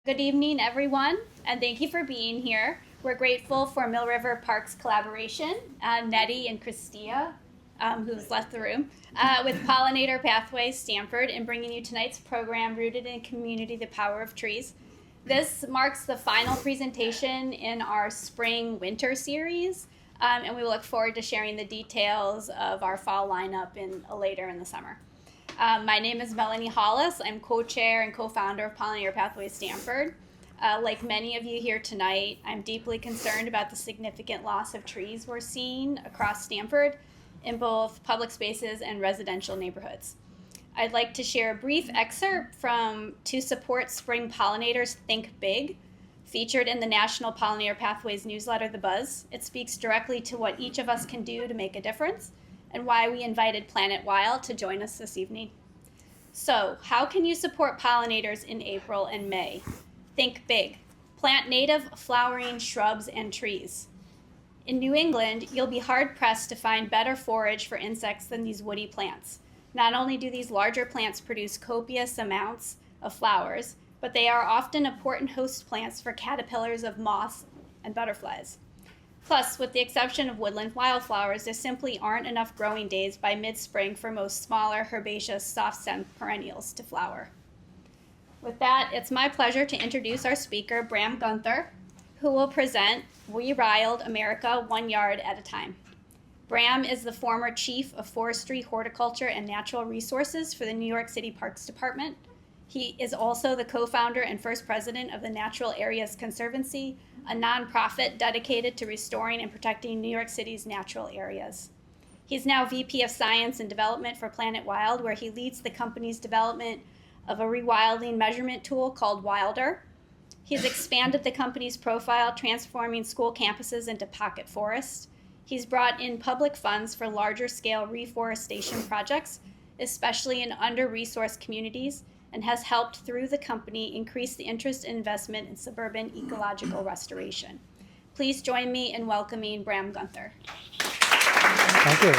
Good evening, everyone, and thank you for being here. We're grateful for Mill River Park's collaboration, Nettie and Christia, who's left the room, with Pollinator Pathways Stamford in bringing you tonight's program, Rooted in Community, the Power of Trees. This marks the final presentation in our spring-winter series, and we look forward to sharing the details of our fall lineup later in the summer. My name is Melanie Hollis. I'm co-chair and co-founder of Pollinator Pathways Stamford. Like many of you here tonight, I'm deeply concerned about the significant loss of trees we're seeing across Stamford in both public spaces and residential neighborhoods. I'd like to share a brief excerpt from To Support Spring Pollinators Think Big, featured in the National Pollinator Pathways newsletter, The Buzz. It speaks directly to what each of us can do to make a difference and why we invited Planet Wild to join us this evening. So, how can you support pollinators in April and May? Think big. Plant native flowering shrubs and trees. In New England, you'll be hard-pressed to find better forage for insects than these woody plants. Not only do these larger plants produce copious amounts of flowers, but they are often important host plants for caterpillars of moths and butterflies. Plus, with the exception of woodland wildflowers, there simply aren't enough growing days by mid-spring for most smaller herbaceous soft-stemmed perennials to flower. With that, it's my pleasure to introduce our speaker, Bram Gunther, who will present Rewild America 1 yard at a time. Bram is the former Chief of Forestry, Horticulture, and Natural Resources for the New York City Parks Department. He is also the co-founder and first president of the Natural Areas Conservancy, a nonprofit dedicated to restoring and protecting New York City's natural areas. He's now VP of Science and Development for Planet Wild, where he leads the company's development of a rewilding measurement tool called Wilder. He's expanded the company's profile, transforming school campuses into pocket forests. He's brought in public funds for larger scale reforestation projects, especially in under-resourced communities, and has helped, through the company, increase the interest and investment in suburban ecological restoration. Please join me in welcoming Bram Gunther. Thank you.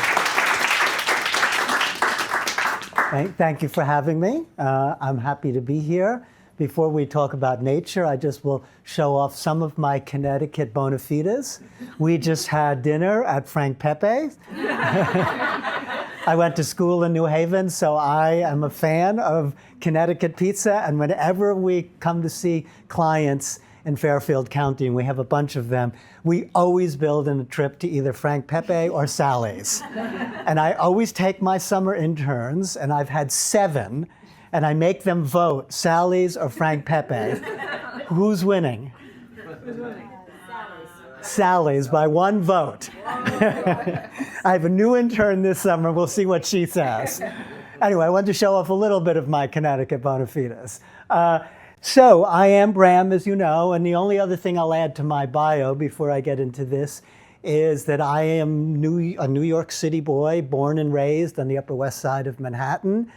Thank you for having me. I'm happy to be here. Before we talk about nature, I just will show off some of my Connecticut bona fides. We just had dinner at Frank Pepe's. I went to school in New Haven, so I am a fan of Connecticut pizza, and whenever we come to see clients in Fairfield County, and we have a bunch of them, we always build in a trip to either Frank Pepe or Sally's. And I always take my summer interns, and I've had 7, and I make them vote, Sally's or Frank Pepe. Who's winning? Sally's by 1 vote. I have a new intern this summer. We'll see what she says. Anyway, I wanted to show off a little bit of my Connecticut bona fides. So I am Bram, as you know, and the only other thing I'll add to my bio before I get into this is that I am a New York City boy, born and raised on the Upper West Side of Manhattan,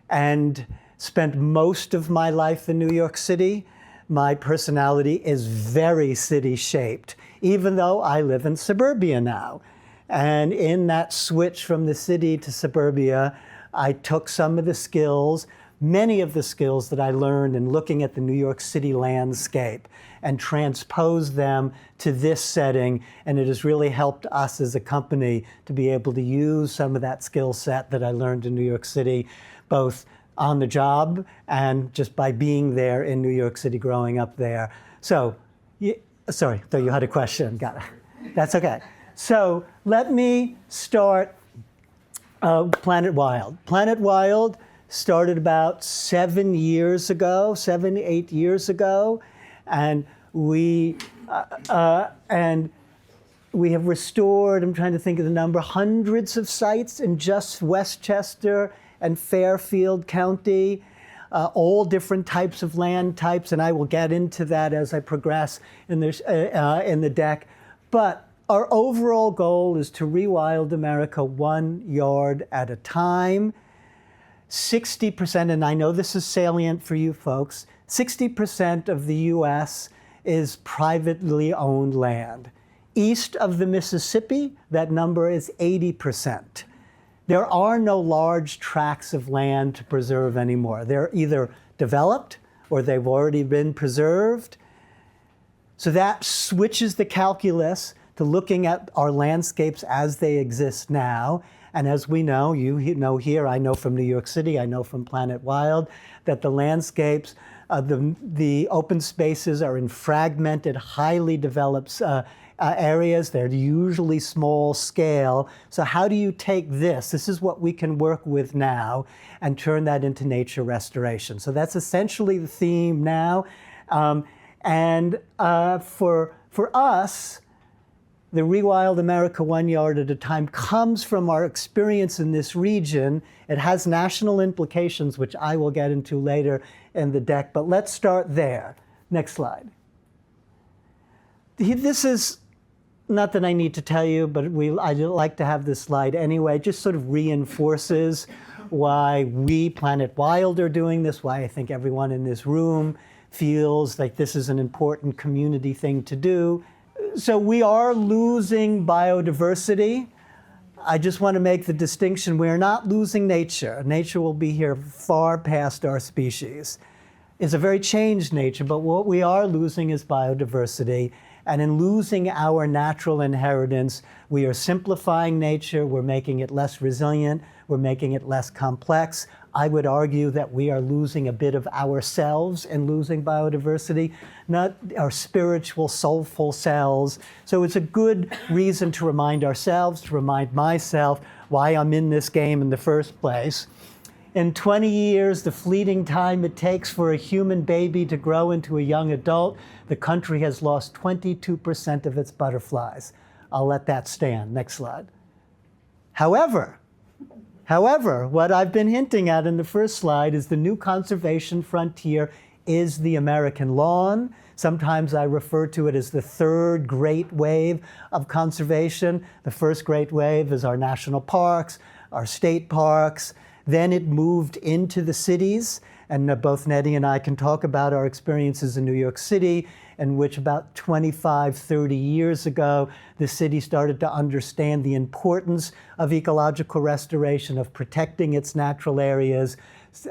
and spent most of my life in New York City. My personality is very city-shaped, even though I live in suburbia now. And in that switch from the city to suburbia, I took some of the skills, many of the skills that I learned in looking at the New York City landscape, and transposed them to this setting. And it has really helped us as a company to be able to use some of that skill set that I learned in New York City, both on the job and just by being there in New York City, growing up there. So, sorry, thought you had a question. Got it. That's okay. So let me start Planet Wild. Planet Wild started about 7 years ago, 7, 8 years ago, and we have restored, I'm trying to think of the number, hundreds of sites in just Westchester and Fairfield County, all different types of land types, and I will get into that as I progress in the deck. But our overall goal is to rewild America 1 yard at a time. 60%, and I know this is salient for you folks, 60% of the US is privately owned land. East of the Mississippi, that number is 80%. There are no large tracts of land to preserve anymore. They're either developed or they've already been preserved. So that switches the calculus to looking at our landscapes as they exist now. And as we know, you know here, I know from New York City, I know from Planet Wild, that the landscapes, the open spaces are in fragmented, highly developed areas. They're usually small scale. So how do you take this? This is what we can work with now and turn that into nature restoration. So that's essentially the theme now. For us, the Rewild America 1 yard at a time comes from our experience in this region. It has national implications, which I will get into later in the deck, but let's start there. Next slide. This is, not that I need to tell you, but I'd like to have this slide anyway. It just sort of reinforces why we, Planet Wild, are doing this, why I think everyone in this room feels like this is an important community thing to do. So we are losing biodiversity. I just want to make the distinction. We are not losing nature. Nature will be here far past our species. It's a very changed nature, but what we are losing is biodiversity. And in losing our natural inheritance, we are simplifying nature, we're making it less resilient, we're making it less complex. I would argue that we are losing a bit of ourselves in losing biodiversity, not our spiritual, soulful selves. So it's a good reason to remind ourselves, to remind myself why I'm in this game in the first place. In 20 years, the fleeting time it takes for a human baby to grow into a young adult, the country has lost 22% of its butterflies. I'll let that stand. Next slide. However, what I've been hinting at in the first slide is the new conservation frontier is the American lawn. Sometimes I refer to it as the third great wave of conservation. The first great wave is our national parks, our state parks. Then it moved into the cities, and both Nettie and I can talk about our experiences in New York City, in which about 25, 30 years ago, the city started to understand the importance of ecological restoration, of protecting its natural areas,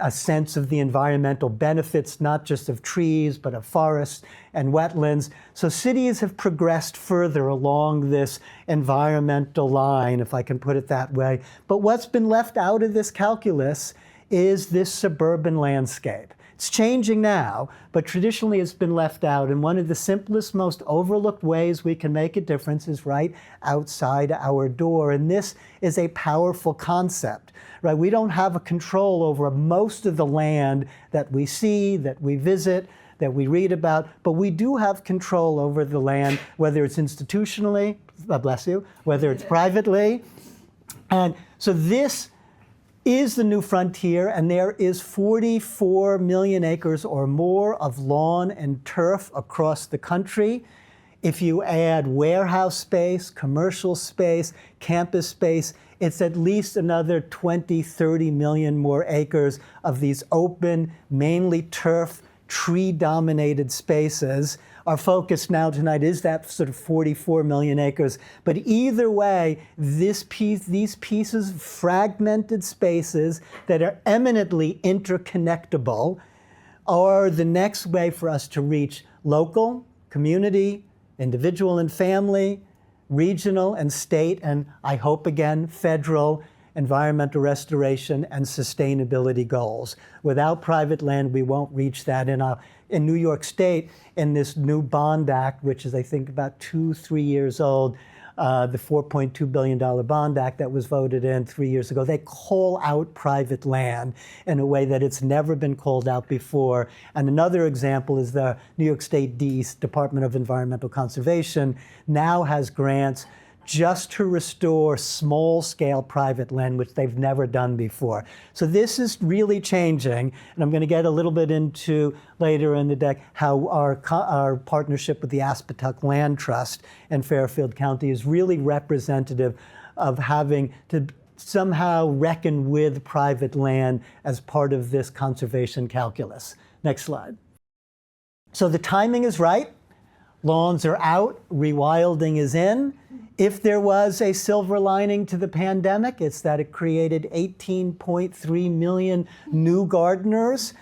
a sense of the environmental benefits, not just of trees, but of forests and wetlands. So cities have progressed further along this environmental line, if I can put it that way. But what's been left out of this calculus is this suburban landscape. It's changing now, but traditionally it's been left out. And one of the simplest, most overlooked ways we can make a difference is right outside our door. And this is a powerful concept, right? We don't have a control over most of the land that we see, that we visit, that we read about, but we do have control over the land, whether it's institutionally, bless you, whether it's privately. And so this is the new frontier, and there is 44 million acres or more of lawn and turf across the country. If you add warehouse space, commercial space, campus space, it's at least another 20, 30 million more acres of these open, mainly turf, tree-dominated spaces. Our focus now tonight is that sort of 44 million acres. But either way, these pieces, fragmented spaces that are eminently interconnectable, are the next way for us to reach local, community, individual and family, regional and state, and I hope again, federal environmental restoration and sustainability goals. Without private land, we won't reach that. In New York State, in this new bond act, which is I think about 2-3 years old, the $4.2 billion bond act that was voted in 3 years ago, they call out private land in a way that it's never been called out before. And another example is the New York State Department of Environmental Conservation now has grants just to restore small-scale private land, which they've never done before. So this is really changing, and I'm going to get a little bit into later in the deck how our partnership with the Aspetuck Land Trust in Fairfield County is really representative of having to somehow reckon with private land as part of this conservation calculus. Next slide. So the timing is right. Lawns are out, rewilding is in. If there was a silver lining to the pandemic, it's that it created 18.3 million new gardeners,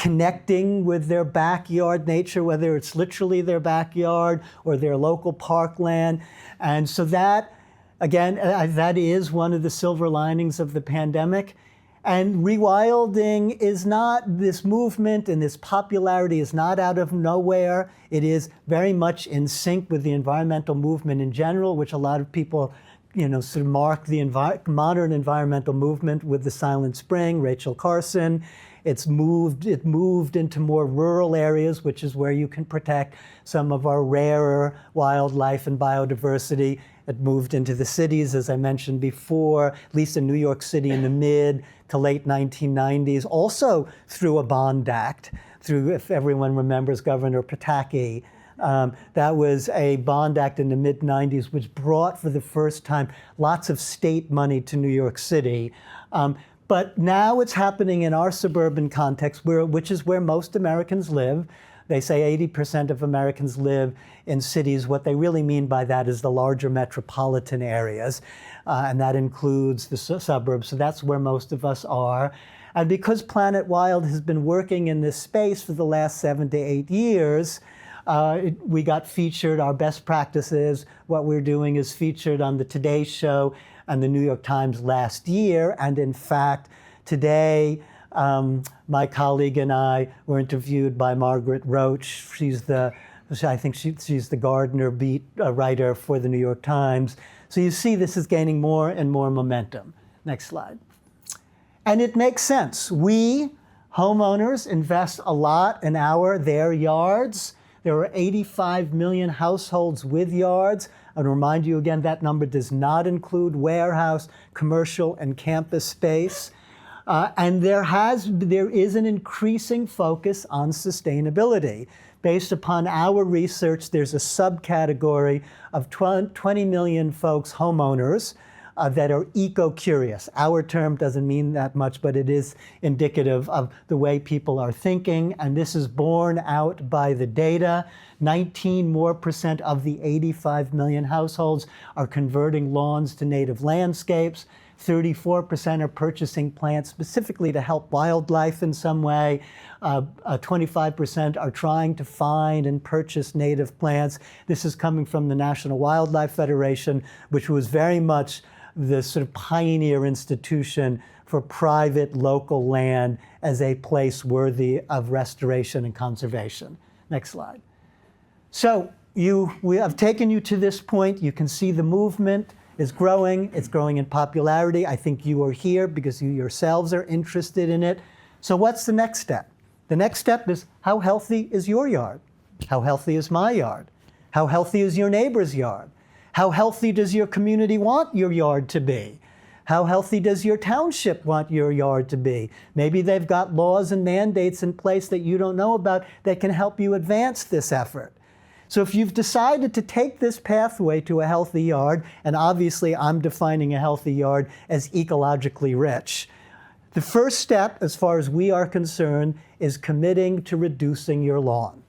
connecting with their backyard nature, whether it's literally their backyard or their local parkland. And so that, again, that is one of the silver linings of the pandemic. And rewilding is not, this movement and this popularity is not out of nowhere. It is very much in sync with the environmental movement in general, which a lot of people, sort of mark the modern environmental movement with the Silent Spring, Rachel Carson. It moved into more rural areas, which is where you can protect some of our rarer wildlife and biodiversity. It moved into the cities, as I mentioned before, at least in New York City in the mid to late 1990s, also through a bond act, through, if everyone remembers, Governor Pataki. That was a bond act in the mid-90s, which brought for the first time lots of state money to New York City. But now it's happening in our suburban context, which is where most Americans live. They say 80% of Americans live in cities. What they really mean by that is the larger metropolitan areas, and that includes the suburbs. So that's where most of us are. And because Planet Wild has been working in this space for the last 7 to 8 years, we got featured, our best practices, what we're doing is featured on the Today Show and the New York Times last year. And in fact, today, my colleague and I were interviewed by Margaret Roach. I think she's the Gardner beat writer for the New York Times. So you see this is gaining more and more momentum. Next slide. And it makes sense. We, homeowners, invest a lot in their yards. There are 85 million households with yards. I'd remind you again, that number does not include warehouse, commercial, and campus space. And there is an increasing focus on sustainability. Based upon our research, there's a subcategory of 20 million folks, homeowners, that are eco-curious. Our term doesn't mean that much, but it is indicative of the way people are thinking, and this is borne out by the data. 19% more of the 85 million households are converting lawns to native landscapes. 34% are purchasing plants specifically to help wildlife in some way. 25% are trying to find and purchase native plants. This is coming from the National Wildlife Federation, which was very much the sort of pioneer institution for private local land as a place worthy of restoration and conservation. Next slide. So we have taken you to this point. You can see the movement is growing. It's growing in popularity. I think you are here because you yourselves are interested in it. So what's the next step? The next step is, how healthy is your yard? How healthy is my yard? How healthy is your neighbor's yard? How healthy does your community want your yard to be? How healthy does your township want your yard to be? Maybe they've got laws and mandates in place that you don't know about that can help you advance this effort. So if you've decided to take this pathway to a healthy yard, and obviously I'm defining a healthy yard as ecologically rich, the first step, as far as we are concerned, is committing to reducing your lawn.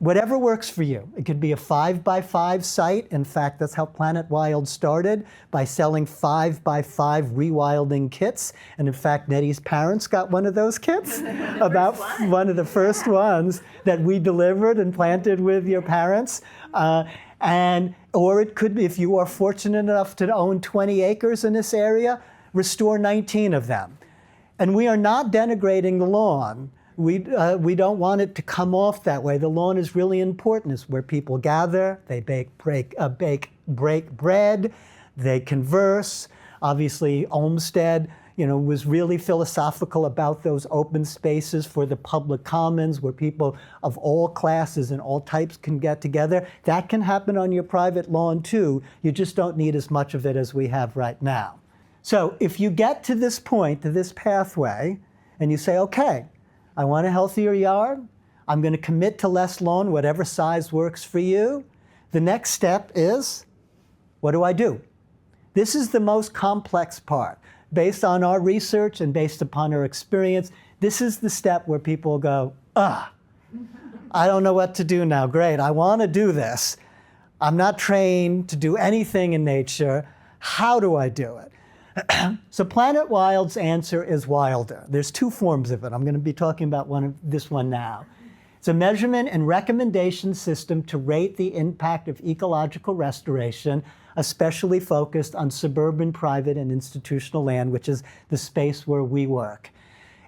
Whatever works for you. It could be a 5x5 site. In fact, that's how Planet Wild started, by selling 5x5 rewilding kits. And in fact, Nettie's parents got one of those kits, about one of the first ones that we delivered and planted with your parents. Or it could be, if you are fortunate enough to own 20 acres in this area, restore 19 of them. And we are not denigrating the lawn. We don't want it to come off that way. The lawn is really important. It's where people gather, they break bread, they converse. Obviously, Olmsted, was really philosophical about those open spaces for the public commons where people of all classes and all types can get together. That can happen on your private lawn too. You just don't need as much of it as we have right now. So if you get to this point, to this pathway, and you say, okay, I want a healthier yard. I'm going to commit to less lawn, whatever size works for you. The next step is, what do I do? This is the most complex part. Based on our research and based upon our experience, this is the step where people go, I don't know what to do now. Great, I want to do this. I'm not trained to do anything in nature. How do I do it? So Planet Wild's answer is wilder. There's two forms of it. I'm going to be talking about this one now. It's a measurement and recommendation system to rate the impact of ecological restoration, especially focused on suburban, private, and institutional land, which is the space where we work.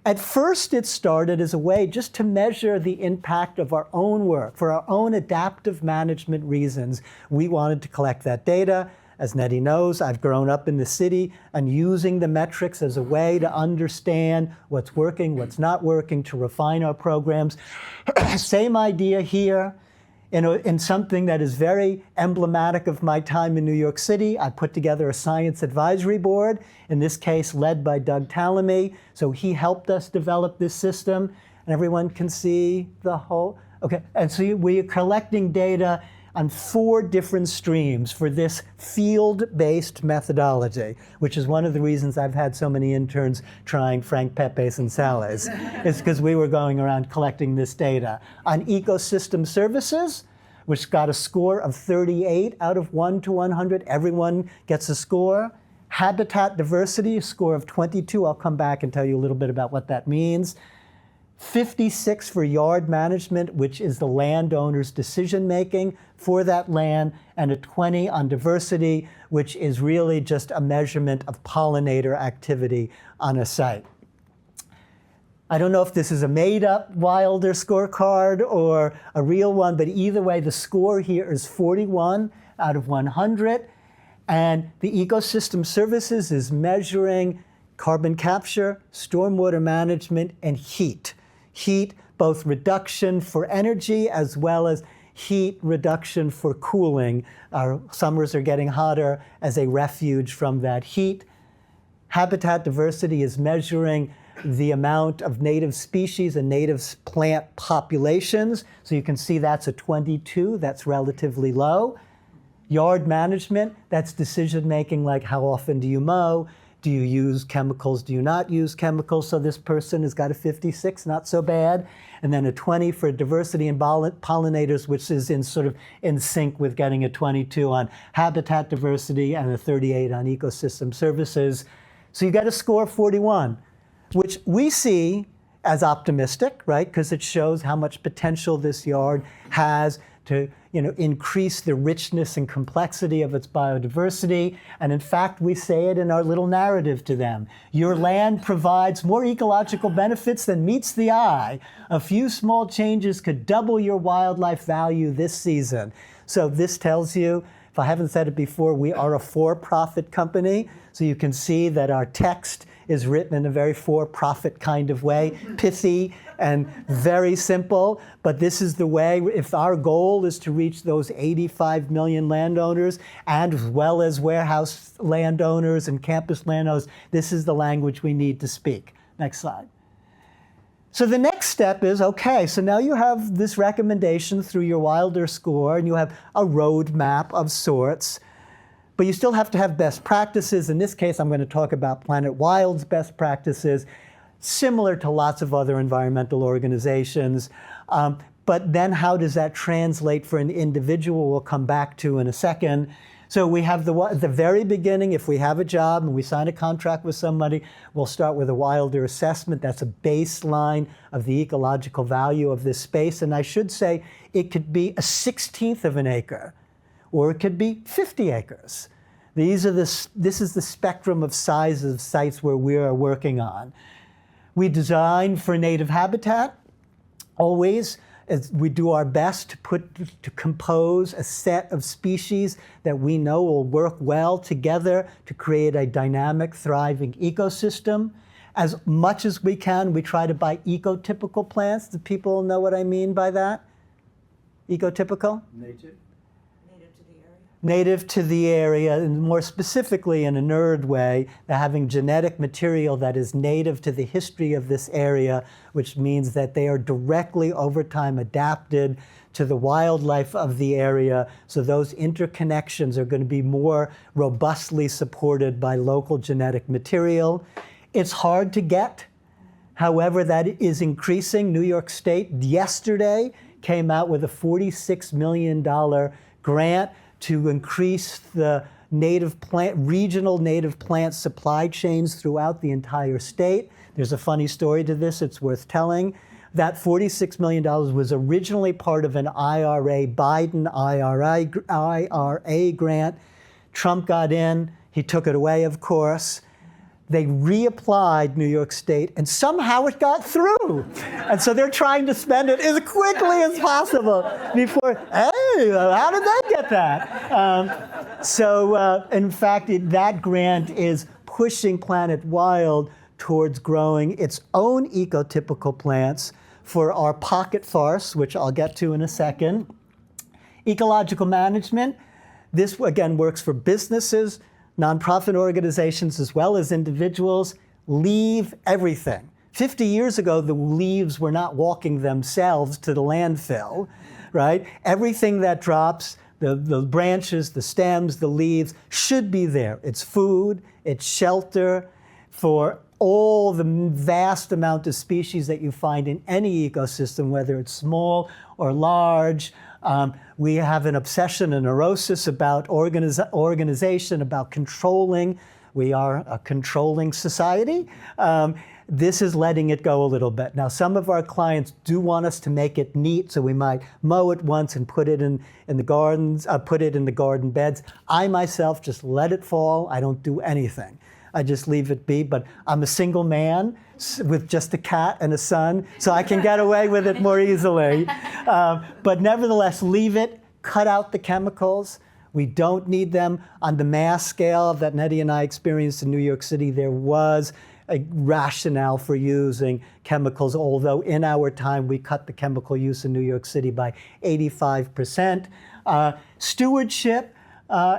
At first, it started as a way just to measure the impact of our own work. For our own adaptive management reasons, we wanted to collect that data. As Nettie knows, I've grown up in the city and using the metrics as a way to understand what's working, what's not working, to refine our programs. Same idea here. In something that is very emblematic of my time in New York City, I put together a science advisory board, in this case led by Doug Tallamy. So he helped us develop this system, and everyone can see the whole, okay. And so we are collecting data on 4 different streams for this field-based methodology, which is one of the reasons I've had so many interns trying Frank Pepe's and Sally's. It's because we were going around collecting this data. On ecosystem services, which got a score of 38 out of 1 to 100, everyone gets a score. Habitat diversity, a score of 22. I'll come back and tell you a little bit about what that means. 56 for yard management, which is the landowner's decision-making for that land, and a 20 on diversity, which is really just a measurement of pollinator activity on a site. I don't know if this is a made-up Wilder scorecard or a real one, but either way, the score here is 41 out of 100, and the ecosystem services is measuring carbon capture, stormwater management, and heat. Heat, both reduction for energy as well as heat reduction for cooling. Our summers are getting hotter as a refuge from that heat. Habitat diversity is measuring the amount of native species and native plant populations. So you can see that's a 22, that's relatively low. Yard management, that's decision making, like how often do you mow? Do you use chemicals? Do you not use chemicals? So this person has got a 56, not so bad. And then a 20 for diversity and pollinators, which is sort of in sync with getting a 22 on habitat diversity and a 38 on ecosystem services. So you get a score of 41, which we see as optimistic, right? Because it shows how much potential this yard has to increase the richness and complexity of its biodiversity. And in fact, we say it in our little narrative to them. Your land provides more ecological benefits than meets the eye. A few small changes could double your wildlife value this season. So this tells you, if I haven't said it before, we are a for-profit company. So you can see that our text is written in a very for-profit kind of way, pithy and very simple. But this is the way, if our goal is to reach those 85 million landowners, and as well as warehouse landowners and campus landowners, this is the language we need to speak. Next slide. So the next step is, okay, so now you have this recommendation through your Wilder score, and you have a roadmap of sorts. But you still have to have best practices. In this case, I'm going to talk about Planet Wild's best practices, similar to lots of other environmental organizations. But then how does that translate for an individual? We'll come back to in a second. So we have at the very beginning, if we have a job and we sign a contract with somebody, we'll start with a Wilder assessment. That's a baseline of the ecological value of this space. And I should say it could be a 1/16 of an acre, or it could be 50 acres. This is the spectrum of size of sites where we are working on. We design for native habitat, always. As we do our best to compose a set of species that we know will work well together to create a dynamic, thriving ecosystem. As much as we can, we try to buy ecotypical plants. Do people know what I mean by that? Ecotypical? Native. Native to the area, and more specifically in a nerd way, they're having genetic material that is native to the history of this area, which means that they are directly over time adapted to the wildlife of the area. So those interconnections are going to be more robustly supported by local genetic material. It's hard to get. However, that is increasing. New York State yesterday came out with a $46 million grant to increase the regional native plant supply chains throughout the entire state. There's a funny story to this, it's worth telling. That $46 million was originally part of an Biden IRA grant. Trump got in, he took it away, of course. They reapplied New York State, and somehow it got through. And so they're trying to spend it as quickly as possible before, hey, how did they get that? In fact, that grant is pushing Planet Wild towards growing its own ecotypical plants for our pocket forests, which I'll get to in a second. Ecological management, this again works for businesses, nonprofit organizations, as well as individuals. Leave everything. 50 years ago, the leaves were not walking themselves to the landfill, right? Everything that drops, the branches, the stems, the leaves, should be there. It's food, it's shelter for all the vast amount of species that you find in any ecosystem, whether it's small or large. We have an obsession, a neurosis about organization, about controlling. We are a controlling society. This is letting it go a little bit. Now, some of our clients do want us to make it neat, so we might mow it once and put it in the gardens, put it in the garden beds. I myself just let it fall. I don't do anything. I just leave it be, but I'm a single man with just a cat and a son, so I can get away with it more easily. But nevertheless, leave it, cut out the chemicals. We don't need them. On the mass scale that Nettie and I experienced in New York City, there was a rationale for using chemicals, although in our time we cut the chemical use in New York City by 85%. Stewardship,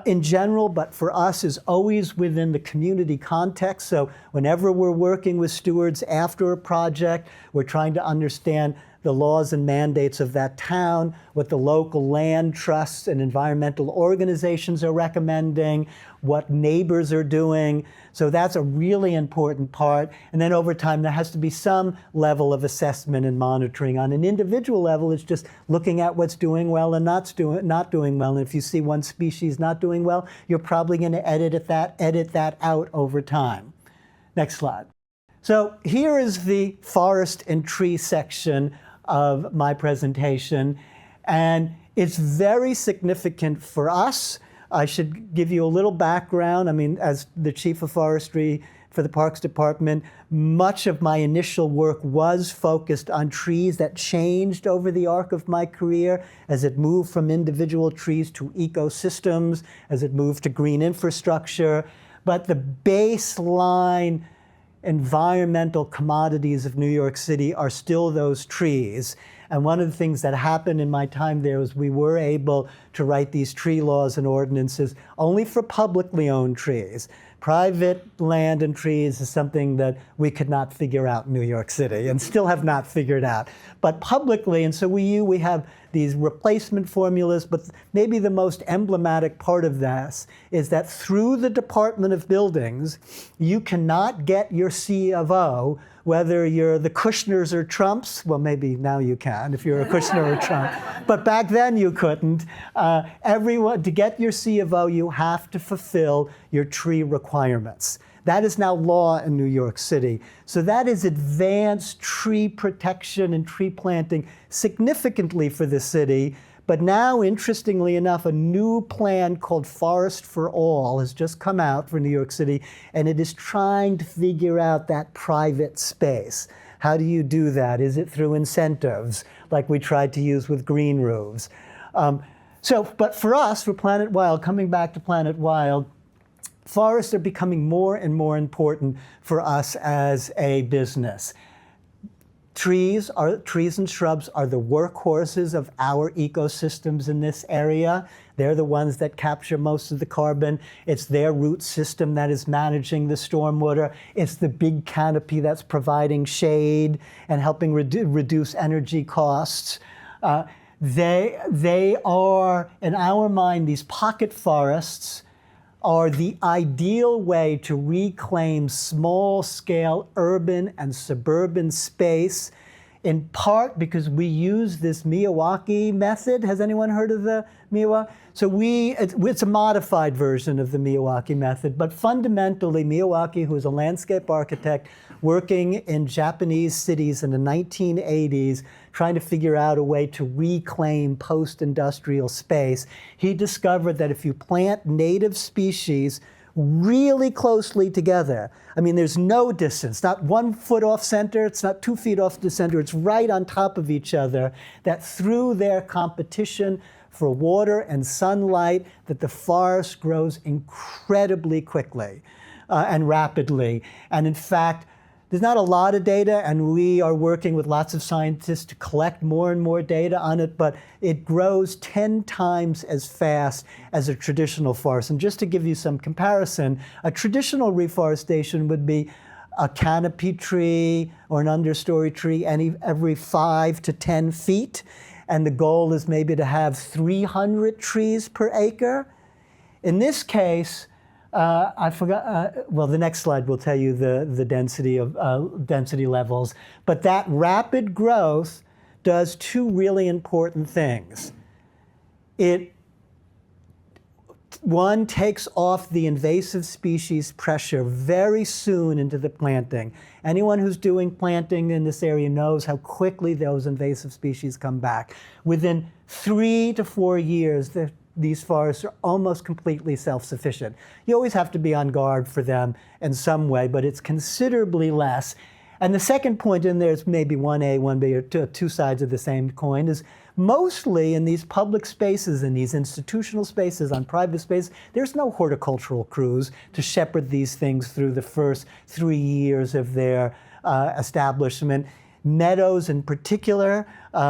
in general, but for us is always within the community context. So whenever we're working with stewards after a project, we're trying to understand the laws and mandates of that town, what the local land trusts and environmental organizations are recommending, what neighbors are doing. So that's a really important part. And then over time, there has to be some level of assessment and monitoring. On an individual level, it's just looking at what's doing well and not doing well. And if you see one species not doing well, you're probably going to edit that out over time. Next slide. So here is the forest and tree section of my presentation, and it's very significant for us. I should give you a little background. I mean, as the Chief of Forestry for the Parks Department, much of my initial work was focused on trees that changed over the arc of my career as it moved from individual trees to ecosystems, as it moved to green infrastructure. But the baseline environmental commodities of New York City are still those trees. And one of the things that happened in my time there was we were able to write these tree laws and ordinances only for publicly owned trees. Private land and trees is something that we could not figure out in New York City and still have not figured out. But publicly, and so we have these replacement formulas, but maybe the most emblematic part of this is that through the Department of Buildings, you cannot get your C of O, whether you're the Kushners or Trumps. Well, maybe now you can if you're a Kushner or Trump, but back then you couldn't. Everyone, to get your C of O, you have to fulfill your tree requirements. That is now law in New York City. So that is advanced tree protection and tree planting significantly for the city. But now, interestingly enough, a new plan called Forest for All has just come out for New York City, and it is trying to figure out that private space. How do you do that? Is it through incentives, like we tried to use with green roofs? But for us, for Planet Wild, coming back to Planet Wild, forests are becoming more and more important for us as a business. Trees and shrubs are the workhorses of our ecosystems in this area. They're the ones that capture most of the carbon. It's their root system that is managing the stormwater. It's the big canopy that's providing shade and helping reduce energy costs. They are, in our mind, these pocket forests are the ideal way to reclaim small-scale urban and suburban space in part because we use this Miyawaki method. Has anyone heard of the Miyawaki? So it's a modified version of the Miyawaki method, but fundamentally Miyawaki, who is a landscape architect working in Japanese cities in the 1980s, trying to figure out a way to reclaim post-industrial space, he discovered that if you plant native species really closely together, I mean, there's no distance, not 1 foot off center, it's not 2 feet off the center, it's right on top of each other, that through their competition for water and sunlight, that the forest grows incredibly quickly and rapidly. And in fact, there's not a lot of data, and we are working with lots of scientists to collect more and more data on it, but it grows 10 times as fast as a traditional forest. And just to give you some comparison, a traditional reforestation would be a canopy tree or an understory tree every 5 to 10 feet. And the goal is maybe to have 300 trees per acre. In this case, I forgot, well, the next slide will tell you the density levels. But that rapid growth does 2 really important things. One takes off the invasive species pressure very soon into the planting. Anyone who's doing planting in this area knows how quickly those invasive species come back. Within 3 to 4 years, these forests are almost completely self-sufficient. You always have to be on guard for them in some way, but it's considerably less. And the second point in there is maybe 1A, 1B, or two sides of the same coin, is mostly in these public spaces, in these institutional spaces, on private space, there's no horticultural crews to shepherd these things through the first 3 years of their establishment. Meadows in particular,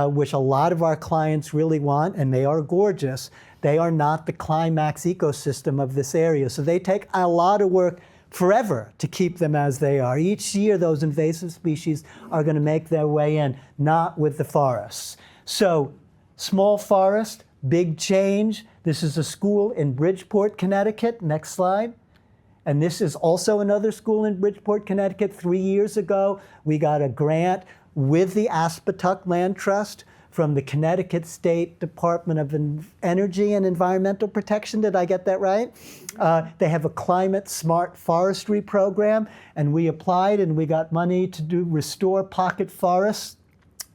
which a lot of our clients really want, and they are gorgeous, they are not the climax ecosystem of this area. So they take a lot of work forever to keep them as they are. Each year, those invasive species are going to make their way in, not with the forests. So small forest, big change. This is a school in Bridgeport, Connecticut. Next slide. And this is also another school in Bridgeport, Connecticut. 3 years ago, we got a grant with the Aspetuck Land Trust from the Connecticut State Department of Energy and Environmental Protection. Did I get that right? They have a climate smart forestry program, and we applied and we got money to restore pocket forests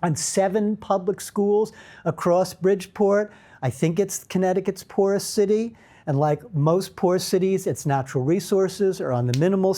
on 7 public schools across Bridgeport. I think it's Connecticut's poorest city. And like most poor cities, its natural resources are on the minimal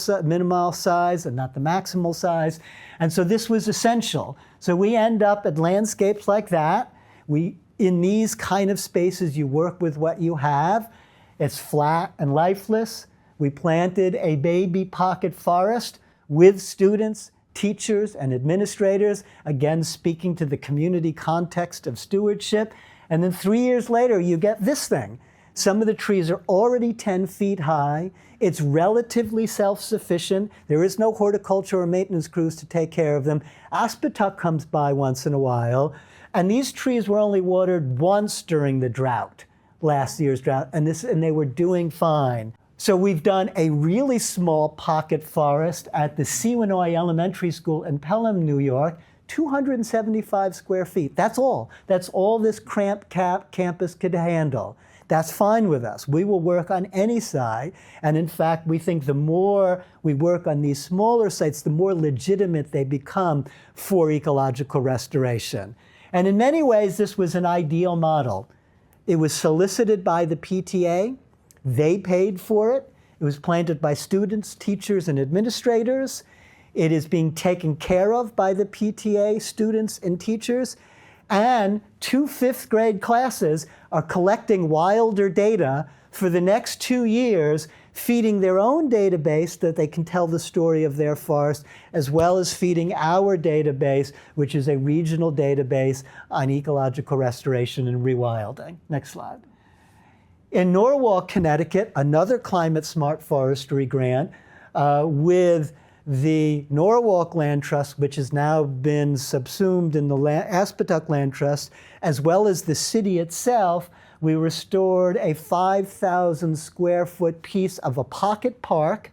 size and not the maximal size. And so this was essential. So we end up at landscapes like that. In these kind of spaces, you work with what you have. It's flat and lifeless. We planted a baby pocket forest with students, teachers, and administrators, again, speaking to the community context of stewardship. And then 3 years later, you get this thing. Some of the trees are already 10 feet high. It's relatively self-sufficient. There is no horticulture or maintenance crews to take care of them. Aspetuck comes by once in a while. And these trees were only watered once during the drought, last year's drought, and they were doing fine. So we've done a really small pocket forest at the Sewanoi Elementary School in Pelham, New York, 275 square feet. That's all. That's all this cramped campus could handle. That's fine with us. We will work on any side. And in fact, we think the more we work on these smaller sites, the more legitimate they become for ecological restoration. And in many ways, this was an ideal model. It was solicited by the PTA. They paid for it. It was planted by students, teachers, and administrators. It is being taken care of by the PTA, students, and teachers. And 2 5th grade classes are collecting Wilder data for the next 2 years, feeding their own database that they can tell the story of their forest, as well as feeding our database, which is a regional database on ecological restoration and rewilding. Next slide. In Norwalk, Connecticut, another climate smart forestry grant with the Norwalk Land Trust, which has now been subsumed in the Aspetuck Land Trust, as well as the city itself, we restored a 5,000 square foot piece of a pocket park.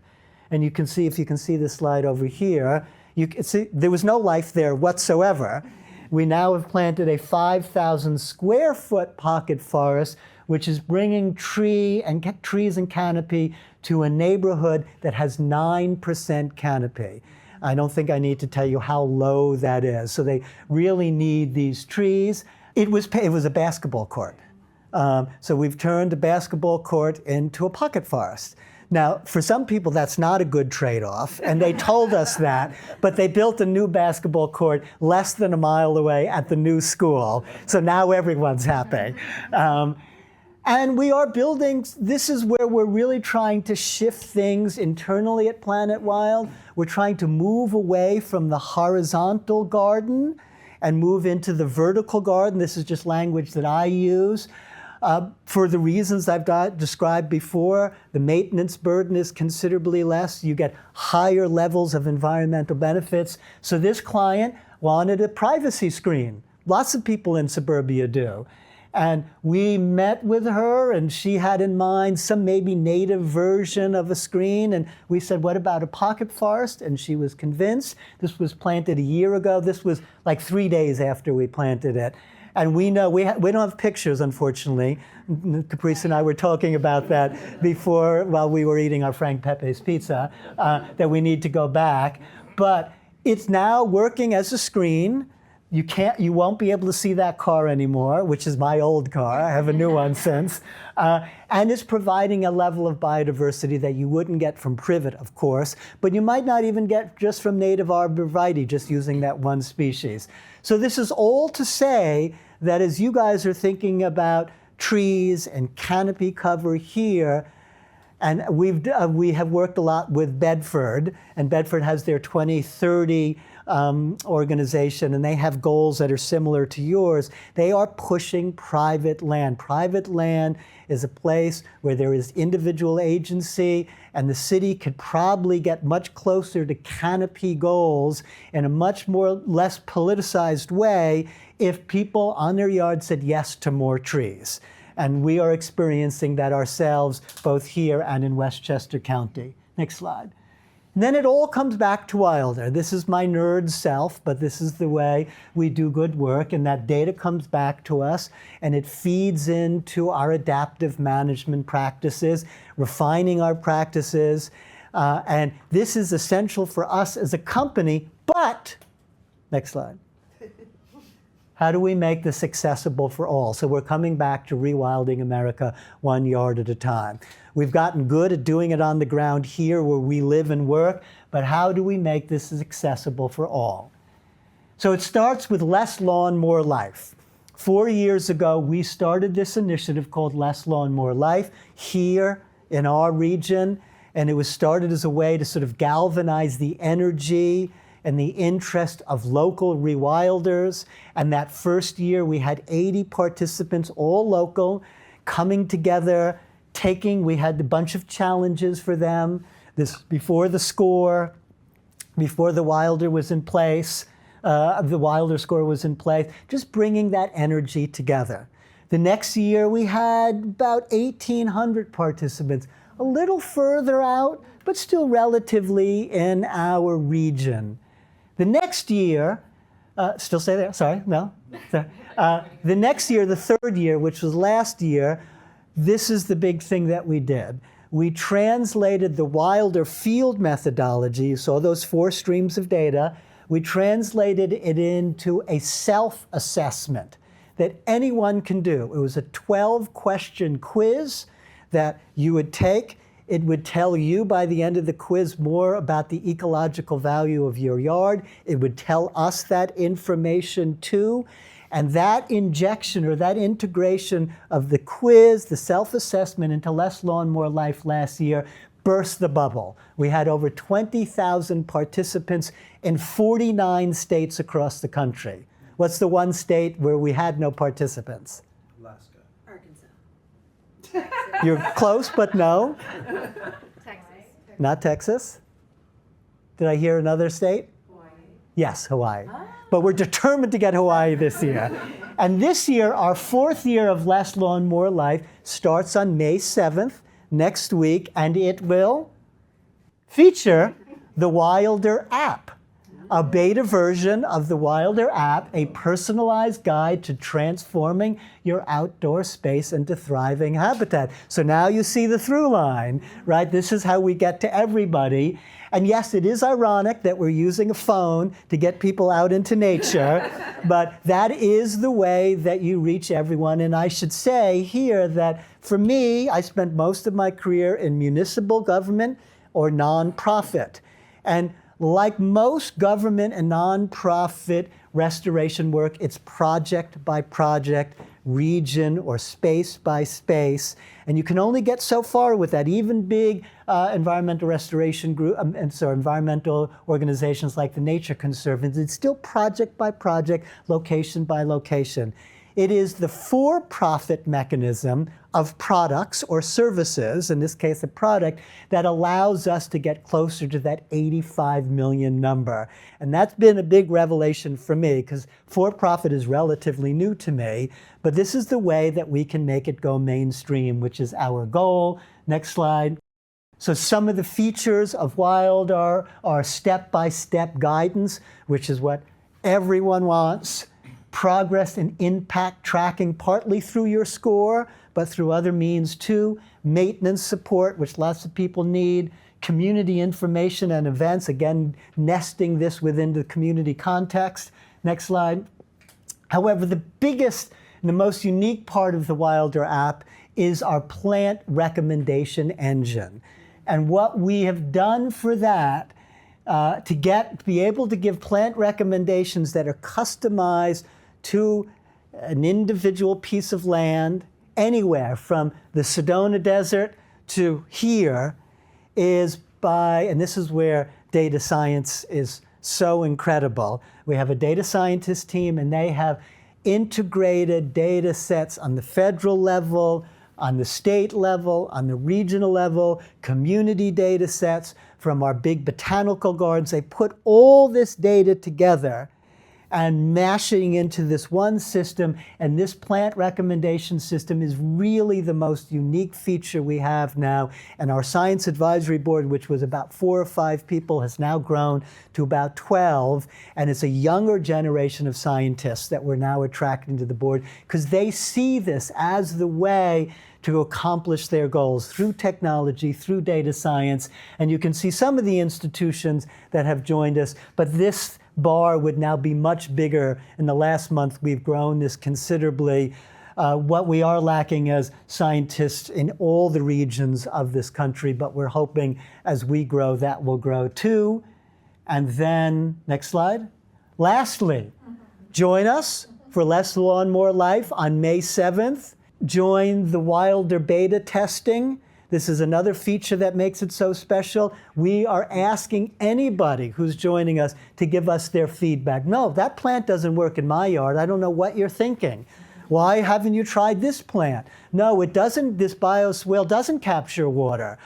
And you can see, if you can see the slide over here, You can see there was no life there whatsoever. We now have planted a 5,000 square foot pocket forest, which is bringing trees and canopy to a neighborhood that has 9% canopy. I don't think I need to tell you how low that is. So they really need these trees. It was a basketball court. So we've turned a basketball court into a pocket forest. Now, for some people, that's not a good trade-off, and they told us that, but they built a new basketball court less than a mile away at the new school, so now everyone's happy. And we are building, this is where we're really trying to shift things internally at Planet Wild. We're trying to move away from the horizontal garden and move into the vertical garden. This is just language that I use. For the reasons I've described before, the maintenance burden is considerably less. You get higher levels of environmental benefits. So this client wanted a privacy screen. Lots of people in suburbia do. And we met with her, and she had in mind some maybe native version of a screen. And we said, what about a pocket forest? And she was convinced. This was planted a year ago. This was like 3 days after we planted it. And we know, we don't have pictures, unfortunately. Caprice and I were talking about that before while we were eating our Frank Pepe's pizza, that we need to go back. But it's now working as a screen. You won't be able to see that car anymore, which is my old car. I have a new one since. And it's providing a level of biodiversity that you wouldn't get from privet, of course, but you might not even get just from native arborvitae, just using that one species. So this is all to say that as you guys are thinking about trees and canopy cover here, and we have worked a lot with Bedford, and Bedford has their 2030 organization, and they have goals that are similar to yours. They are pushing private land. Private land is a place where there is individual agency, and the city could probably get much closer to canopy goals in a much less politicized way if people on their yard said yes to more trees. And we are experiencing that ourselves, both here and in Westchester County. Next slide. And then it all comes back to Wilder. This is my nerd self, but this is the way we do good work, and that data comes back to us, and it feeds into our adaptive management practices, refining our practices, and this is essential for us as a company, but, next slide. How do we make this accessible for all? So we're coming back to Rewilding America 1 yard at a time. We've gotten good at doing it on the ground here where we live and work, but how do we make this accessible for all? So it starts with less lawn, more life. 4 years ago, we started this initiative called Less Lawn, More Life here in our region, and it was started as a way to sort of galvanize the energy and the interest of local rewilders. And that first year, we had 80 participants, all local, coming together, we had a bunch of challenges for them. This before the score, before the Wilder was in place, the Wilder score was in place, just bringing that energy together. The next year, we had about 1,800 participants, a little further out, but still relatively in our region. The next year, still stay there, sorry, no. The next year, the third year, which was last year, this is the big thing that we did. We translated the Wilder field methodology, you saw those 4 streams of data, we translated it into a self-assessment that anyone can do. It was a 12-question quiz that you would take. It would tell you by the end of the quiz more about the ecological value of your yard. It would tell us that information too. And that injection or that integration of the quiz, the self-assessment into Less Lawn, More Life last year burst the bubble. We had over 20,000 participants in 49 states across the country. What's the one state where we had no participants? Alaska. Arkansas. You're close, but no. Texas. Not Texas. Did I hear another state? Hawaii. Yes, Hawaii. But we're determined to get Hawaii this year. And this year, our 4th year of Less Lawn, More Life starts on May 7th, next week, and it will feature the Wilder app. a beta version of the Wilder app, a personalized guide to transforming your outdoor space into thriving habitat. So now you see the through line, right? This is how we get to everybody. And yes, it is ironic that we're using a phone to get people out into nature, but that is the way that you reach everyone. And I should say here that for me, I spent most of my career in municipal government or nonprofit. And like most government and nonprofit restoration work, it's project by project, region or space by space. And you can only get so far with that. Even big environmental restoration group, environmental organizations like the Nature Conservancy, it's still project by project, location by location. It is the for-profit mechanism of products or services, in this case a product, that allows us to get closer to that 85 million number. And that's been a big revelation for me, because for-profit is relatively new to me, but this is the way that we can make it go mainstream, which is our goal. Next slide. So some of the features of Wild are step-by-step guidance, which is what everyone wants. Progress and impact tracking, partly through your score, but through other means too. Maintenance support, which lots of people need. Community information and events, again, nesting this within the community context. Next slide. However, the biggest and the most unique part of the Wilder app is our plant recommendation engine. And what we have done for that to be able to give plant recommendations that are customized to an individual piece of land anywhere from the Sedona Desert to here is by, and this is where data science is so incredible. We have a data scientist team and they have integrated data sets on the federal level, on the state level, on the regional level, community data sets from our big botanical gardens. They put all this data together and mashing into this one system, and this plant recommendation system is really the most unique feature we have now. And our science advisory board, which was about 4 or 5 people, has now grown to about 12, and it's a younger generation of scientists that we're now attracting to the board because they see this as the way to accomplish their goals through technology, through data science. And you can see some of the institutions that have joined us, but this bar would now be much bigger. In the last month, we've grown this considerably. What we are lacking as scientists in all the regions of this country, but we're hoping as we grow, that will grow too. And then, next slide. Lastly, join us for Less Lawn, More Life on May 7th. Join the Wilder beta testing. This is another feature that makes it so special. We are asking anybody who's joining us to give us their feedback. No, that plant doesn't work in my yard. I don't know what you're thinking. Why haven't you tried this plant? No, it doesn't, this bioswale doesn't capture water.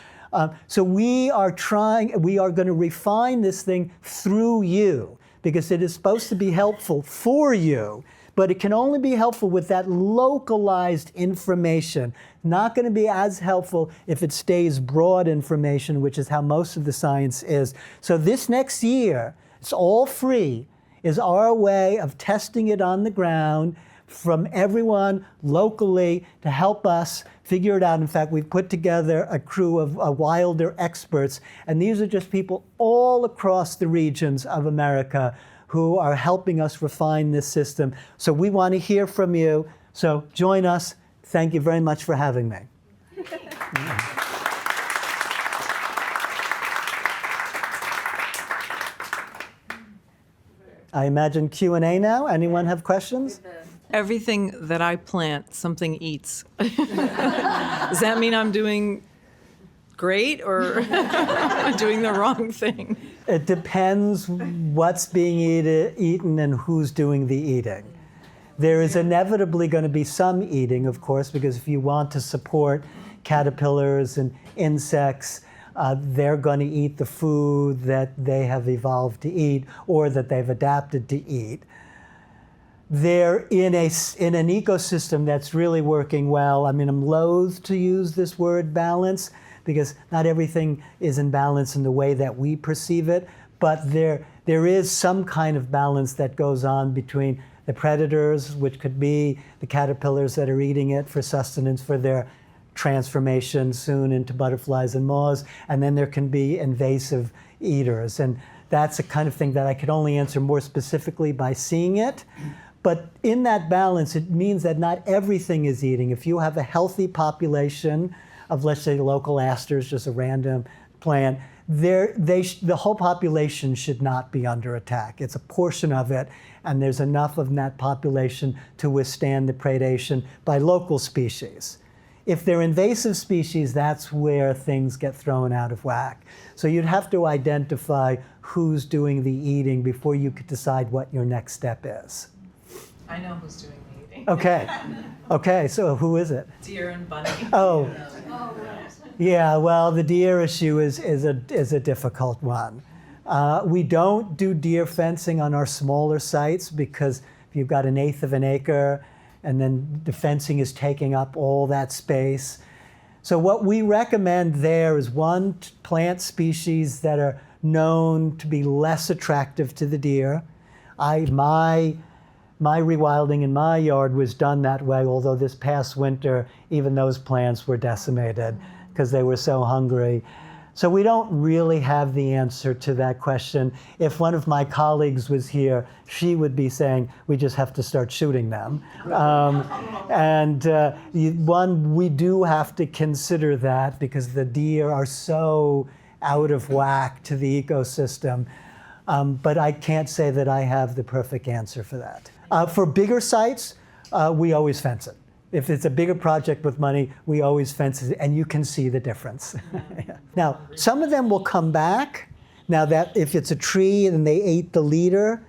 So we are going to refine this thing through you because it is supposed to be helpful for you. But it can only be helpful with that localized information. Not going to be as helpful if it stays broad information, which is how most of the science is. So this next year, it's all free, is our way of testing it on the ground from everyone locally to help us figure it out. In fact, we've put together a crew of Wilder experts, and these are just people all across the regions of America who are helping us refine this system. So we want to hear from you. So join us. Thank you very much for having me. I imagine Q&A now. Anyone have questions? Everything that I plant, something eats. Does that mean I'm doing great or am I doing the wrong thing? It depends what's being eaten and who's doing the eating. There is inevitably going to be some eating, of course, because if you want to support caterpillars and insects, they're going to eat the food that they have evolved to eat or that they've adapted to eat. They're in an ecosystem that's really working well. I mean, I'm loath to use this word balance because not everything is in balance in the way that we perceive it, but they're there is some kind of balance that goes on between the predators, which could be the caterpillars that are eating it for sustenance for their transformation soon into butterflies and moths, and then there can be invasive eaters. And that's the kind of thing that I could only answer more specifically by seeing it. But in that balance, it means that not everything is eating. If you have a healthy population of, let's say, local asters, just a random plant, the whole population should not be under attack. It's a portion of it, and there's enough of that population to withstand the predation by local species. If they're invasive species, that's where things get thrown out of whack. So you'd have to identify who's doing the eating before you could decide what your next step is. I know who's doing the eating. Okay. Okay, so who is it? Deer and bunny. Oh. Yeah, well, the deer issue is a difficult one. We don't do deer fencing on our smaller sites because if you've got 1/8 of an acre and then the fencing is taking up all that space. So what we recommend there is one, plant species that are known to be less attractive to the deer. My rewilding in my yard was done that way, although this past winter, even those plants were decimated because they were so hungry. So we don't really have the answer to that question. If one of my colleagues was here, she would be saying, we just have to start shooting them. We do have to consider that because the deer are so out of whack to the ecosystem. But I can't say that I have the perfect answer for that. For bigger sites, we always fence it. If it's a bigger project with money, we always fence it, and you can see the difference. Yeah. Now, some of them will come back. Now, that if it's a tree and they ate the leader,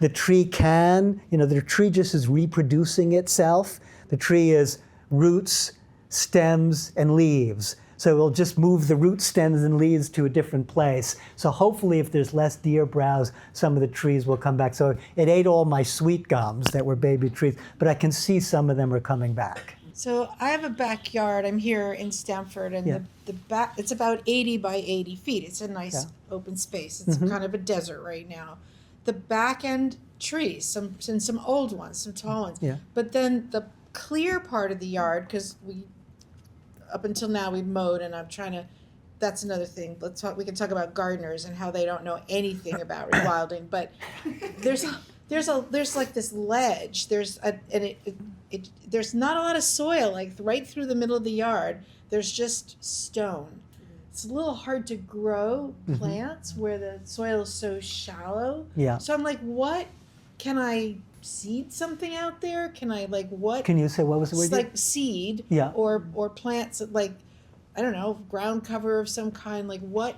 the tree the tree just is reproducing itself. The tree is roots, stems, and leaves. So we'll just move the root stems and leaves to a different place. So hopefully if there's less deer browse, some of the trees will come back. So it ate all my sweet gums that were baby trees, but I can see some of them are coming back. So I have a backyard. I'm here in Stamford, and Yeah. the back it's about 80 by 80 feet. It's a nice open space. It's kind of a desert right now. The back end trees, some old ones, some tall ones. Yeah. But then the clear part of the yard, because up until now we've mowed, and I'm trying to. That's another thing. We can talk about gardeners and how they don't know anything about rewilding. But there's like this ledge. There's not a lot of soil. Like right through the middle of the yard, there's just stone. It's a little hard to grow plants where the soil is so shallow. Yeah. So I'm like, what can I seed something out there? Can I what? Can you say what was the word? It's like seed, Yeah. or plants like, I don't know, ground cover of some kind. Like what?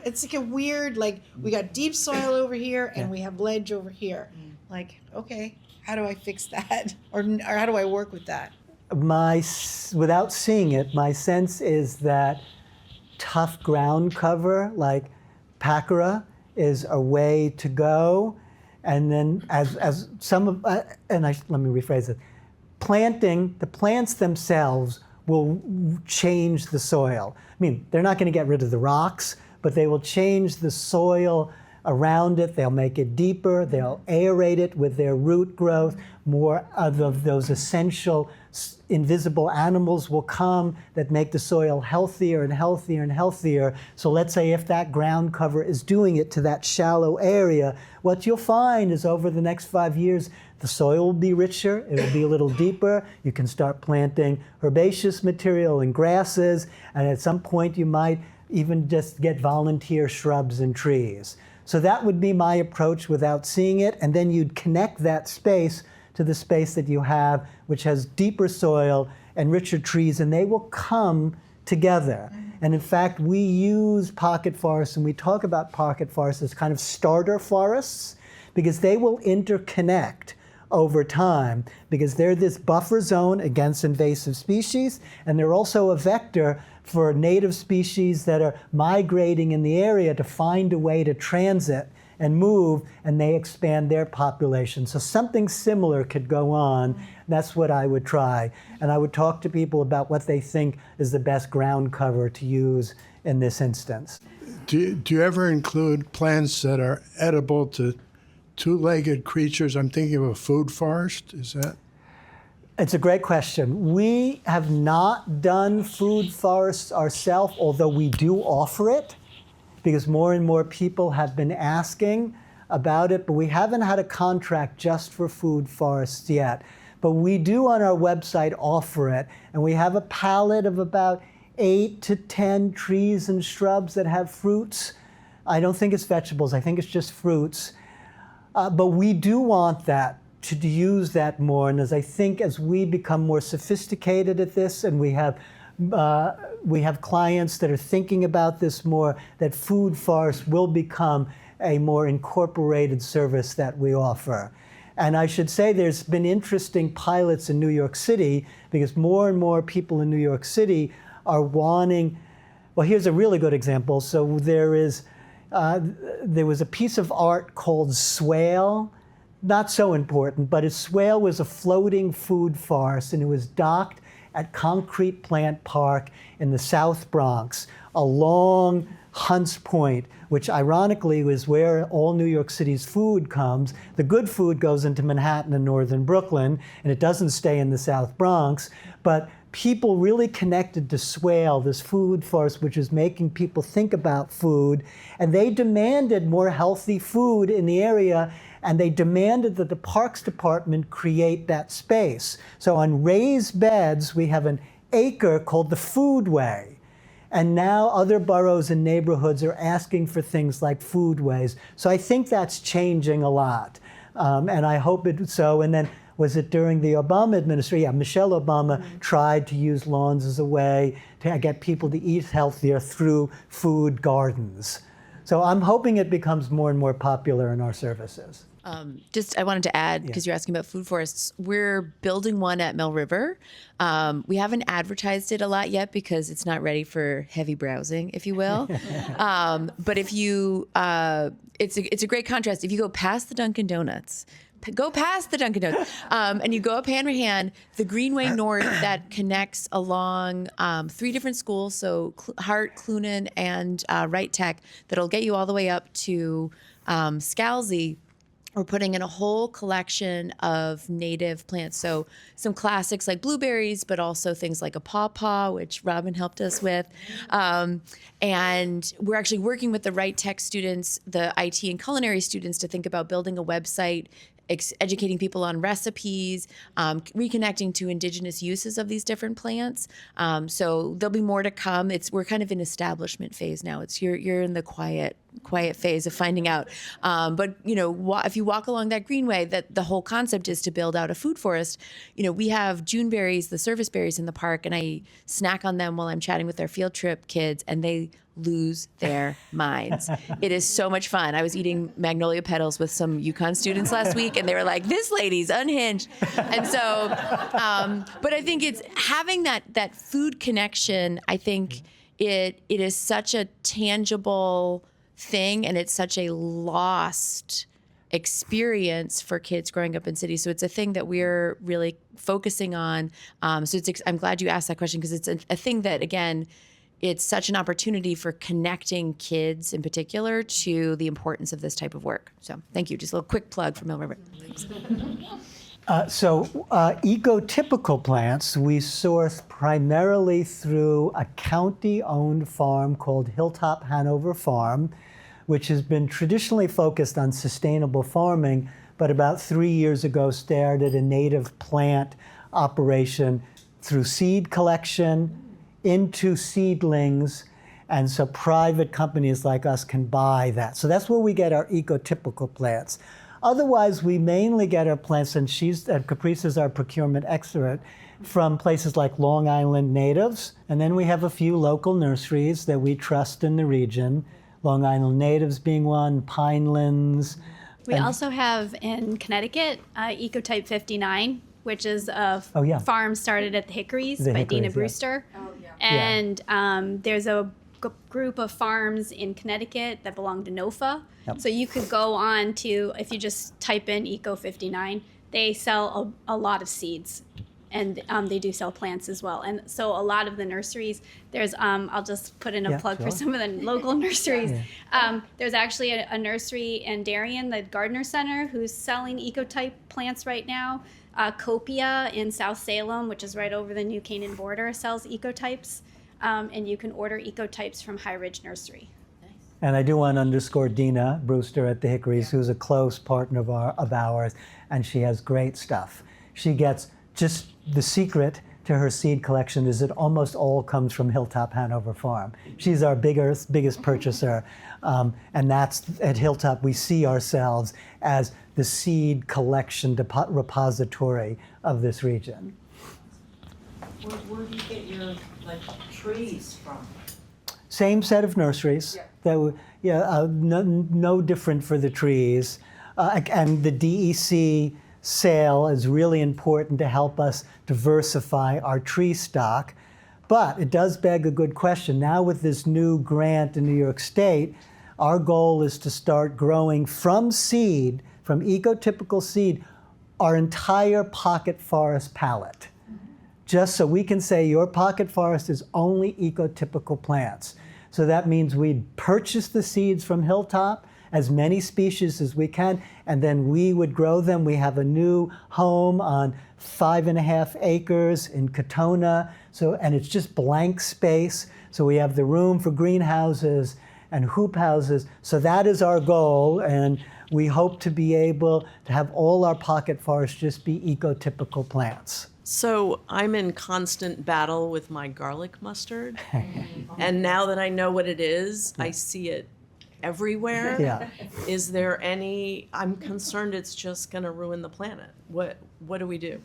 It's like a weird, we got deep soil over here and we have ledge over here. Like, okay, how do I fix that, or how do I work with that? Without seeing it, my sense is that tough ground cover like Pachyra is a way to go. And then as some of, let me rephrase it, the plants themselves will change the soil. I mean, they're not going to get rid of the rocks, but they will change the soil around it. They'll make it deeper. They'll aerate it with their root growth. More of those essential invisible animals will come that make the soil healthier and healthier and healthier. So let's say if that ground cover is doing it to that shallow area, what you'll find is over the next 5 years, the soil will be richer, it will be a little deeper. You can start planting herbaceous material and grasses, and at some point you might even just get volunteer shrubs and trees. So that would be my approach without seeing it, and then you'd connect that space to the space that you have, which has deeper soil and richer trees, and they will come together. And in fact, we use pocket forests, and we talk about pocket forests as kind of starter forests, because they will interconnect over time, because they're this buffer zone against invasive species, and they're also a vector for native species that are migrating in the area to find a way to transit and move, and they expand their population. So something similar could go on. That's what I would try. And I would talk to people about what they think is the best ground cover to use in this instance. Do you ever include plants that are edible to two-legged creatures? I'm thinking of a food forest. Is that? It's a great question. We have not done food forests ourselves, although we do offer it, because more and more people have been asking about it, but we haven't had a contract just for food forests yet. But we do on our website offer it, and we have a palette of about 8 to 10 trees and shrubs that have fruits. I don't think it's vegetables, I think it's just fruits. But we do want that, to use that more, and as we become more sophisticated at this, and we have clients that are thinking about this more, that food forests will become a more incorporated service that we offer. And I should say there's been interesting pilots in New York City, because more and more people in New York City are wanting, well, here's a really good example. So there was a piece of art called Swale. Not so important, but Swale was a floating food forest, and it was docked at Concrete Plant Park in the South Bronx along Hunts Point, which ironically was where all New York City's food comes. The good food goes into Manhattan and northern Brooklyn, and it doesn't stay in the South Bronx. But people really connected to Swale, this food forest, which is making people think about food, and they demanded more healthy food in the area, and they demanded that the Parks Department create that space. So on raised beds, we have an acre called the Foodway. And now other boroughs and neighborhoods are asking for things like foodways. So I think that's changing a lot. And I hope it so. And then was it during the Obama administration? Yeah, Michelle Obama tried to use lawns as a way to get people to eat healthier through food gardens. So I'm hoping it becomes more and more popular in our services. I wanted to add, because you're asking about food forests, we're building one at Mill River. We haven't advertised it a lot yet because it's not ready for heavy browsing, if you will. But if you, it's a great contrast. If you go past the Dunkin' Donuts, and you go up Hanrahan, the Greenway North that connects along 3 different schools, so Hart, Clunan, and Wright Tech, that'll get you all the way up to Scalzi. We're putting in a whole collection of native plants. So some classics like blueberries, but also things like a pawpaw, which Robin helped us with. And we're actually working with the Wright Tech students, the IT and culinary students, to think about building a website, educating people on recipes, reconnecting to indigenous uses of these different plants. So there'll be more to come. We're kind of in establishment phase now. You're in the quiet phase of finding out. But if you walk along that greenway, that the whole concept is to build out a food forest. We have June berries, the service berries in the park, and I snack on them while I'm chatting with our field trip kids, and they lose their minds. It is so much fun. I was eating magnolia petals with some UConn students last week, and they were like, "This lady's unhinged." And so, but I think it's having that food connection. I think it is such a tangible thing, and it's such a lost experience for kids growing up in cities. So it's a thing that we're really focusing on. So I'm glad you asked that question, because it's a thing that, again, it's such an opportunity for connecting kids in particular to the importance of this type of work. So thank you. Just a little quick plug for Mill River. Ecotypical plants we source primarily through a county-owned farm called Hilltop Hanover Farm, which has been traditionally focused on sustainable farming, but about 3 years ago started a native plant operation through seed collection into seedlings, and so private companies like us can buy that. So that's where we get our ecotypical plants. Otherwise, we mainly get our plants, and Caprice is our procurement expert, from places like Long Island natives, and then we have a few local nurseries that we trust in the region, Long Island natives being one, Pinelands. We also have in Connecticut Ecotype 59, which is a farm started at the Hickories by Dina Brewster. And there's a group of farms in Connecticut that belong to NOFA. Yep. So you could go on to, if you just type in Eco 59, they sell a lot of seeds. and they do sell plants as well. And so a lot of the nurseries, there's I'll just put in a Yeah, plug sure. for some of the local nurseries. There's actually a nursery in Darien, the Gardner Center, who's selling ecotype plants right now. Copia in South Salem, which is right over the New Canaan border, sells ecotypes, and you can order ecotypes from High Ridge Nursery. And I do want to underscore Dina Brewster at the Hickories, who's a close partner of ours, and she has great stuff. She gets just the secret to her seed collection is it almost all comes from Hilltop Hanover Farm. She's our biggest purchaser, and that's at Hilltop. We see ourselves as the seed collection repository of this region. Where do you get your trees from? Same set of nurseries. No different for the trees. And the DEC sale is really important to help us diversify our tree stock. But it does beg a good question. Now with this new grant in New York State, our goal is to start growing from seed, from ecotypical seed, our entire pocket forest palette. Just so we can say your pocket forest is only ecotypical plants. So that means we'd purchase the seeds from Hilltop, as many species as we can, and then we would grow them. We have a new home on 5.5 acres in Katona, and it's just blank space. So we have the room for greenhouses and hoop houses. So that is our goal, and we hope to be able to have all our pocket forests just be ecotypical plants. So I'm in constant battle with my garlic mustard. And now that I know what it is, I see it everywhere. Yeah. Is there any, I'm concerned it's just going to ruin the planet. What do we do?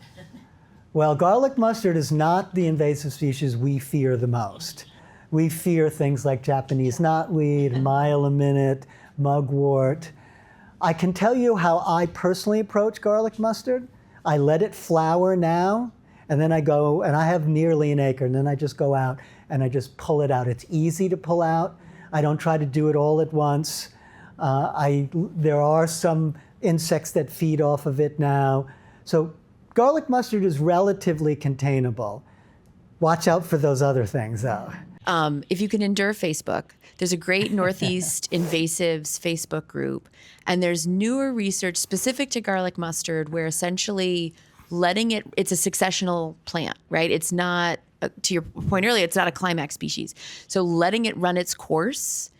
Well, garlic mustard is not the invasive species we fear the most. We fear things like Japanese knotweed, mile a minute, mugwort. I can tell you how I personally approach garlic mustard. I let it flower now, and then I go, and I have nearly an acre, and then I just go out and I just pull it out. It's easy to pull out. I don't try to do it all at once. There are some insects that feed off of it now. So garlic mustard is relatively containable. Watch out for those other things, though. If you can endure Facebook, there's a great Northeast Invasives Facebook group, and there's newer research specific to garlic mustard where essentially it's a successional plant, right? It's not, to your point earlier, it's not a climax species. So letting it run its course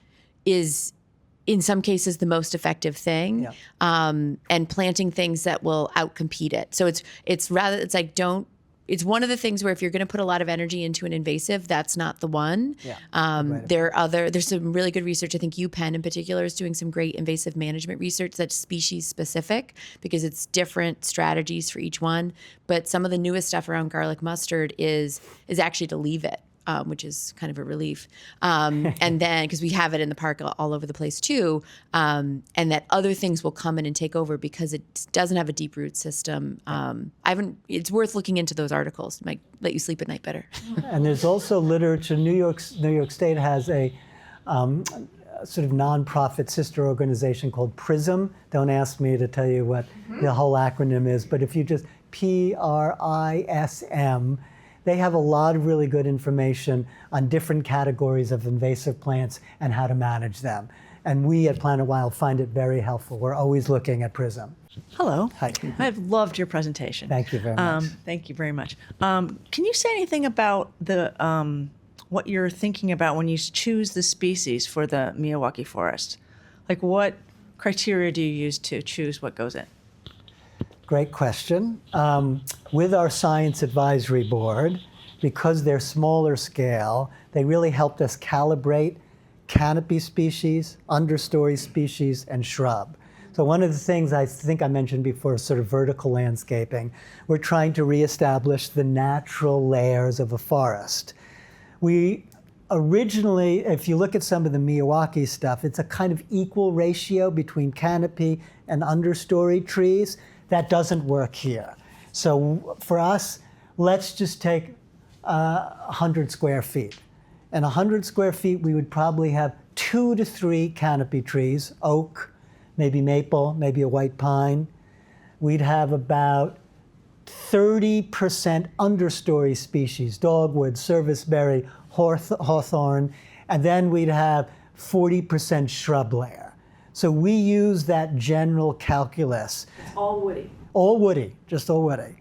is, in some cases, the most effective thing, and planting things that will outcompete it. So it's one of the things where if you're going to put a lot of energy into an invasive, that's not the one. There's some really good research. I think UPenn in particular is doing some great invasive management research that's species specific because it's different strategies for each one. But some of the newest stuff around garlic mustard is actually to leave it. Which is kind of a relief. And then, because we have it in the park all over the place too, and that other things will come in and take over because it doesn't have a deep root system. It's worth looking into those articles. It might let you sleep at night better. And there's also literature. New York State has a sort of nonprofit sister organization called PRISM. Don't ask me to tell you what the whole acronym is, but if you just PRISM, they have a lot of really good information on different categories of invasive plants and how to manage them. And we at Planet Wild find it very helpful. We're always looking at PRISM. Hello. Hi. I've loved your presentation. Thank you very much. Thank you very much. Can you say anything about what you're thinking about when you choose the species for the Miyawaki forest? Like what criteria do you use to choose what goes in? Great question. With our science advisory board, because they're smaller scale, they really helped us calibrate canopy species, understory species, and shrub. So one of the things I think I mentioned before, sort of vertical landscaping, we're trying to reestablish the natural layers of a forest. We originally, if you look at some of the Miyawaki stuff, it's a kind of equal ratio between canopy and understory trees. That doesn't work here. So for us, let's just take 100 square feet. And 100 square feet, we would probably have 2 to 3 canopy trees, oak, maybe maple, maybe a white pine. We'd have about 30% understory species, dogwood, serviceberry, hawthorn, and then we'd have 40% shrub layer. So we use that general calculus. It's all woody. All woody, just all woody.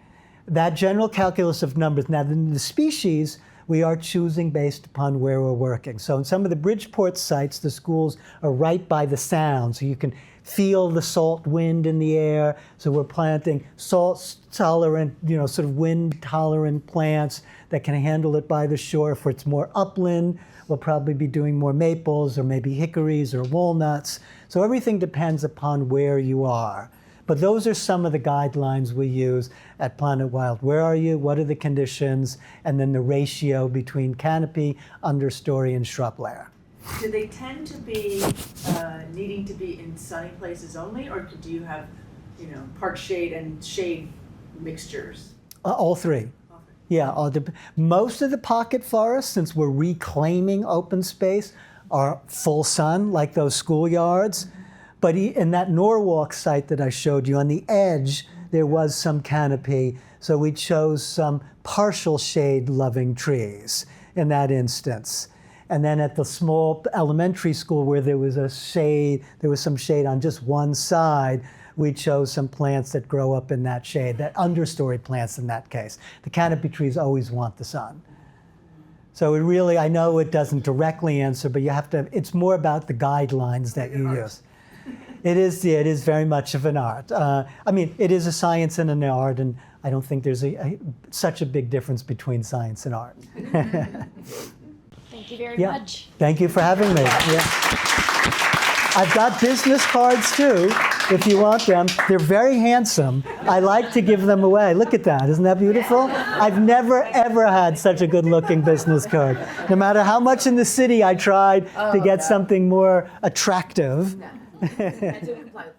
That general calculus of numbers. Now, in the species, we are choosing based upon where we're working. So in some of the Bridgeport sites, the schools are right by the sound, so you can feel the salt wind in the air. So we're planting salt-tolerant, sort of wind-tolerant plants that can handle it by the shore. If it's more upland, we'll probably be doing more maples or maybe hickories or walnuts. So everything depends upon where you are. But those are some of the guidelines we use at Planet Wild. Where are you? What are the conditions? And then the ratio between canopy, understory, and shrub layer. Do they tend to be needing to be in sunny places only, or do you have, park shade and shade mixtures? All three. Yeah, most of the pocket forests, since we're reclaiming open space, are full sun, like those schoolyards. But in that Norwalk site that I showed you, on the edge, there was some canopy. So we chose some partial shade-loving trees in that instance. And then at the small elementary school where there was some shade on just one side, we chose some plants that grow up in that shade, that understory plants in that case. The canopy trees always want the sun. So it really, I know it doesn't directly answer, but you have to, it's more about the guidelines that you use. It is very much of an art. It is a science and an art, and I don't think there's such a big difference between science and art. Thank you very Yeah. much. Thank you for having me. Yeah. I've got business cards too, if you want them. They're very handsome. I like to give them away. Look at that. Isn't that beautiful? I've never, ever had such a good-looking business card. No matter how much in the city I tried to get something more attractive. And to comply with